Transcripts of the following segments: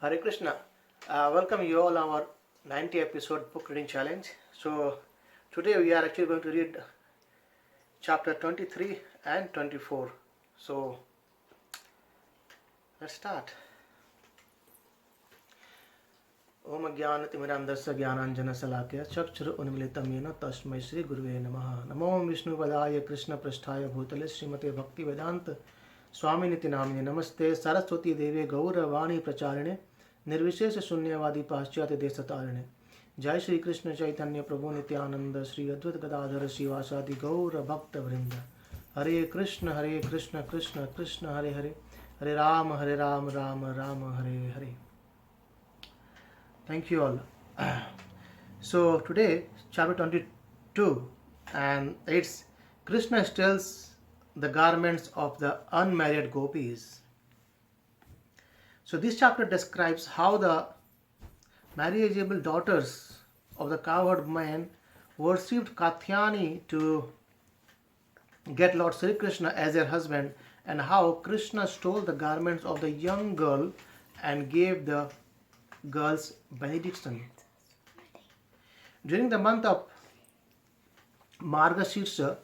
Hare Krishna. Welcome you all our 90 episode book reading challenge. So today we are actually going to read chapter 23 and 24. So let's start. Om Jnanatimirandasya Jnananjana Salakya Chakshara Unmilitam Yena Tasmai Shri Guruve Namaha. Namo Vishnu Padaya Krishna Prasthaya Bhutale Srimate Bhakti Vedanta Swami Niti Namine Namaste Saraswati Deve Gaura Vani Pracharine निर्विशेष शून्यवादी पाश्चात्य देशतारिणे जय श्री कृष्ण चैतन्य प्रभु नित्यानंद श्री अद्वैत गदाधर शिवासादि गौर भक्त वृंद हरे Krishna Krishna Krishna Hare Hare Hare Ram Ram Ram Hare Hare. Thank you all. So today chapter 22 and it's Krishna steals the garments of the unmarried gopis. So this chapter describes how the marriageable daughters of the cowherd men worshipped Katyani to get Lord Sri Krishna as their husband, and how Krishna stole the garments of the young girl and gave the girls benediction. During the month of Margashirsha,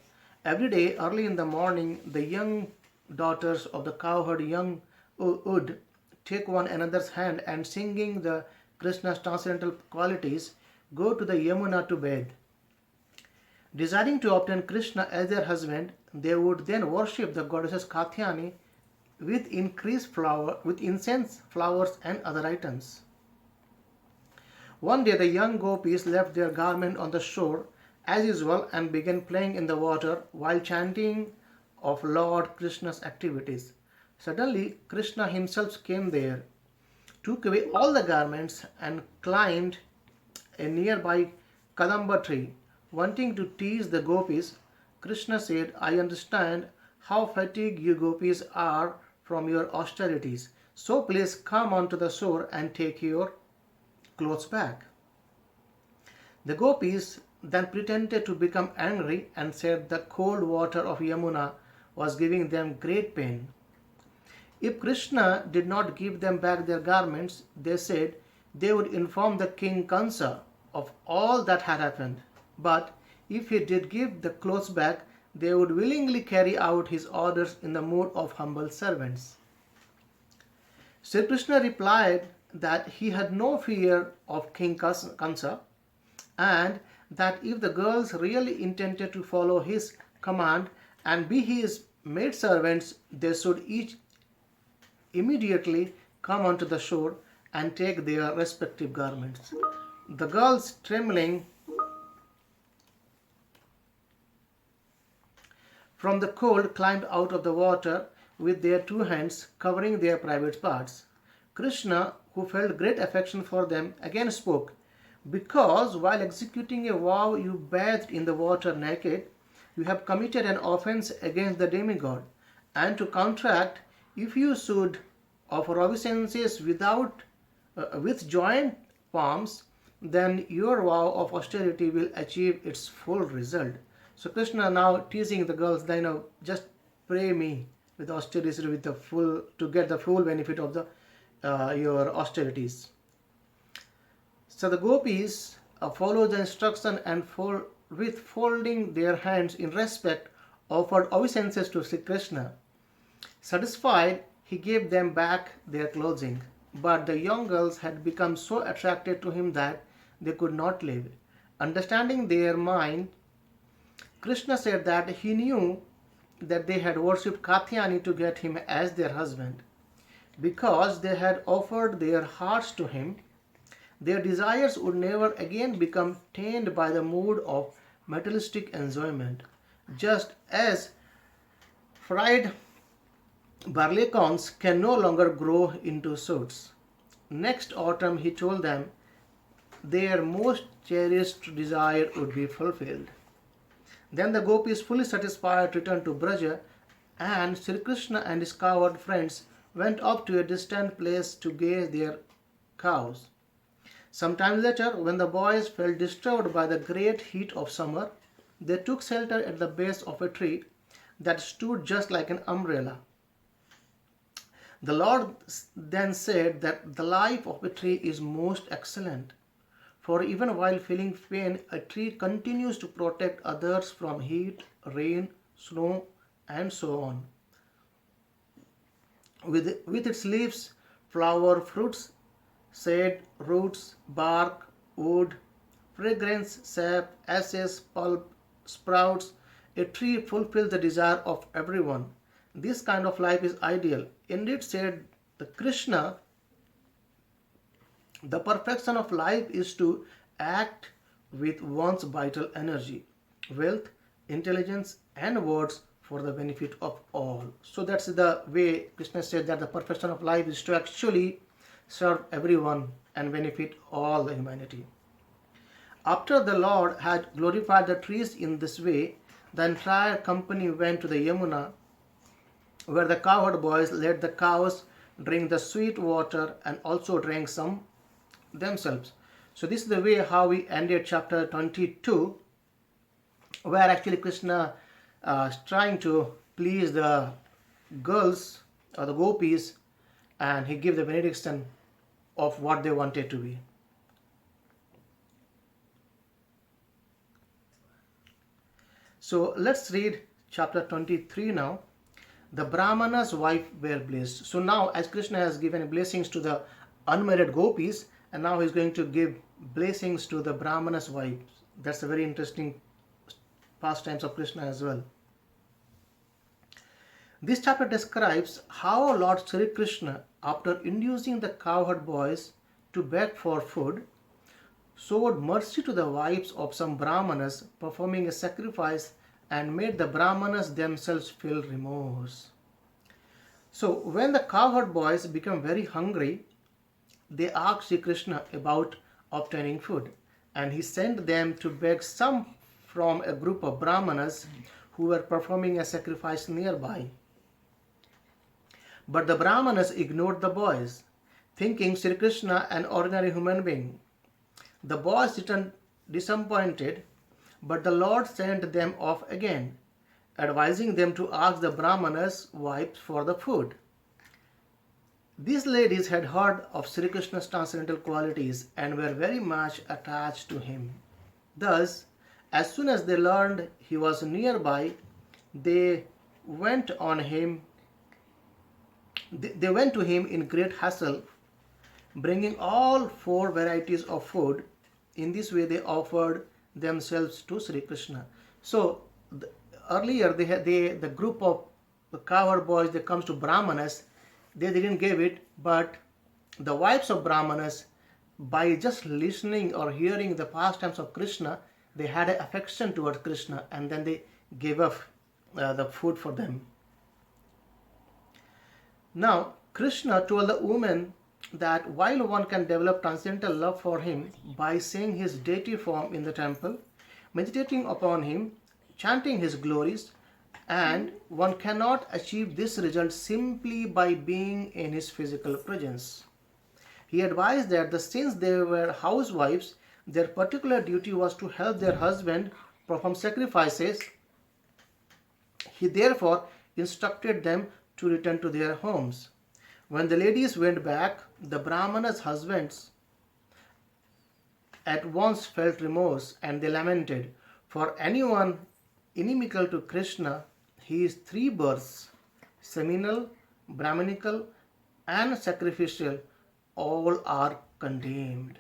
every day early in the morning, the young daughters of the cowherd young would take one another's hand and singing the Krishna's transcendental qualities, go to the Yamuna to bathe. Desiring to obtain Krishna as their husband, they would then worship the goddesses Katyani with with incense, flowers and other items. One day the young gopis left their garment on the shore as usual and began playing in the water while chanting of Lord Krishna's activities. Suddenly, Krishna himself came there, took away all the garments and climbed a nearby Kadamba tree. Wanting to tease the gopis, Krishna said, I understand how fatigued you gopis are from your austerities. So please come onto the shore and take your clothes back. The gopis then pretended to become angry and said the cold water of Yamuna was giving them great pain. If Krishna did not give them back their garments, they said they would inform the king Kṛṣṇa of all that had happened. But if he did give the clothes back, they would willingly carry out his orders in the mood of humble servants. Sri Krishna replied that he had no fear of King Kṛṣṇa and that if the girls really intended to follow his command and be his maidservants, they should each immediately come onto the shore and take their respective garments. The girls, trembling from the cold, climbed out of the water with their two hands covering their private parts. Krishna, who felt great affection for them, again spoke, because while executing a vow you bathed in the water naked, you have committed an offense against the demigod, and to counteract, if you should offer obeisances with joined palms, then your vow of austerity will achieve its full result. So Krishna now teasing the girls, just pray me with austerities to get the full benefit of your austerities. So the gopis followed the instruction and with folding their hands in respect offered obeisances to Sri Krishna. Satisfied, he gave them back their clothing, but the young girls had become so attracted to him that they could not live. Understanding their mind, Krishna said that he knew that they had worshipped Katyani to get him as their husband. Because they had offered their hearts to him, their desires would never again become tainted by the mood of materialistic enjoyment. Just as fried barleycorns can no longer grow into shoots. Next autumn, he told them, their most cherished desire would be fulfilled. Then the gopis, fully satisfied, returned to Braja, and Sri Krishna and his cowherd friends went up to a distant place to graze their cows. Sometime later, when the boys felt disturbed by the great heat of summer, they took shelter at the base of a tree that stood just like an umbrella. The Lord then said that the life of a tree is most excellent, for even while feeling pain, a tree continues to protect others from heat, rain, snow, and so on. With its leaves, flower, fruits, shade, roots, bark, wood, fragrance, sap, ashes, pulp, sprouts, a tree fulfills the desire of everyone. This kind of life is ideal. Indeed, said the Kṛṣṇa, the perfection of life is to act with one's vital energy, wealth, intelligence, and words for the benefit of all. So that's the way Krishna said that the perfection of life is to actually serve everyone and benefit all the humanity. After the Lord had glorified the trees in this way, the entire company went to the Yamuna, where the cowherd boys let the cows drink the sweet water and also drank some themselves. So this is the way how we ended chapter 22, where actually Krishna is trying to please the girls or the Gopīs, and he gave the benediction of what they wanted to be. So let's read chapter 23 now. The Brāhmaṇa's wife were blessed. So now, as Krishna has given blessings to the unmarried Gopīs, and now he's going to give blessings to the Brāhmaṇa's wives. That's a very interesting pastimes of Krishna as well. This chapter describes how Lord Sri Krishna, after inducing the cowherd boys to beg for food, showed mercy to the wives of some Brāhmanas, performing a sacrifice, and made the Brāhmanas themselves feel remorse. So when the cowherd boys became very hungry, they asked Sri Krishna about obtaining food, and he sent them to beg some from a group of Brāhmanas who were performing a sacrifice nearby. But the Brāhmanas ignored the boys, thinking Sri Krishna an ordinary human being. The boys returned disappointed, but the Lord sent them off again, advising them to ask the Brāhmanas' wives for the food. These ladies had heard of Sri Krishna's transcendental qualities and were very much attached to him. Thus, as soon as they learned he was nearby, they went to him in great hassle, bringing all 4 varieties of food. In this way, they offered themselves to Sri Krishna. So earlier, the group of the cowherd boys, they comes to Brāhmanas, they didn't give it, but the wives of Brāhmanas, by just listening or hearing the pastimes of Krishna, they had an affection towards Krishna, and then they gave up the food for them. Now, Krishna told the woman that while one can develop transcendental love for him by seeing his deity form in the temple, meditating upon him, chanting his glories, and one cannot achieve this result simply by being in his physical presence. He advised that since they were housewives, their particular duty was to help their husband perform sacrifices. He therefore instructed them to return to their homes. When the ladies went back, the Brāhmanas' husbands at once felt remorse, and they lamented, "For anyone inimical to Krishna, he is 3 births, seminal, Brahmanical, and sacrificial, all are condemned."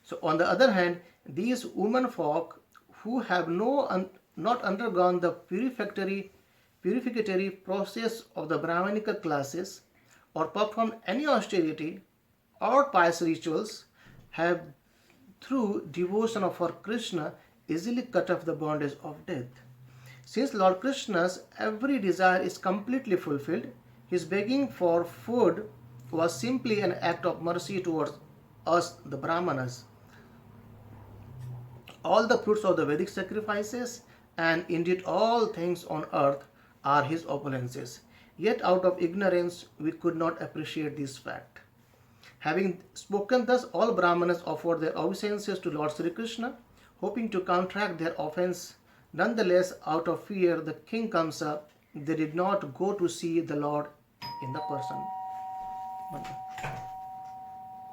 So on the other hand, these women folk who have not undergone the purificatory process of the Brahmanical classes, or performed any austerity or pious rituals, have through devotion for Krishna easily cut off the bondage of death. Since Lord Krishna's every desire is completely fulfilled, his begging for food was simply an act of mercy towards us, the Brahmanas. All the fruits of the Vedic sacrifices, and indeed all things on earth, are his opulences. Yet out of ignorance we could not appreciate this fact. Having spoken thus, all Brahmanas offered their obeisances to Lord Sri Krishna, hoping to counteract their offense. Nonetheless, out of fear the king Kamsa, they did not go to see the Lord in the person. Bye.